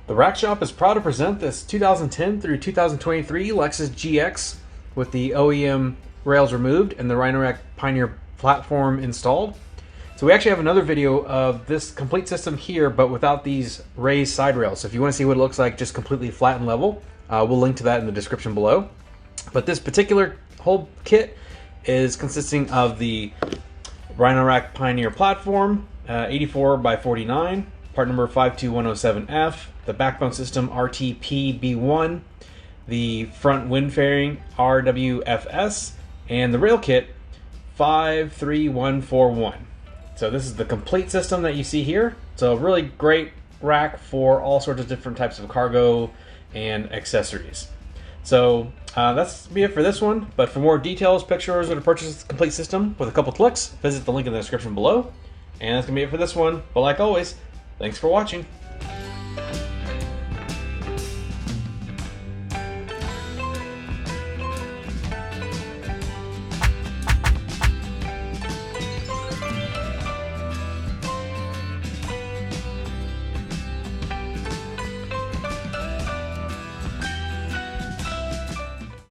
The Rack Shop is proud to present this 2010 through 2023 Lexus GX with the OEM Rails Removed and the Rhino-Rack Pioneer platform installed. So we actually have another video of this complete system here, but without these raised side rails. So if you want to see what it looks like just completely flat and level, we'll link to that in the description below. But this particular whole kit is consisting of the Rhino-Rack Pioneer platform, 84 by 49, part number 52107F, the backbone system RTP-B1, the front wind fairing RWFS, and the rail kit 53141. So this is the complete system that you see here. So a really great rack for all sorts of different types of cargo and accessories. So that's be it for this one. But for more details, pictures, or to purchase this complete system with a couple clicks, visit the link in the description below. And that's gonna be it for this one. But like always, thanks for watching.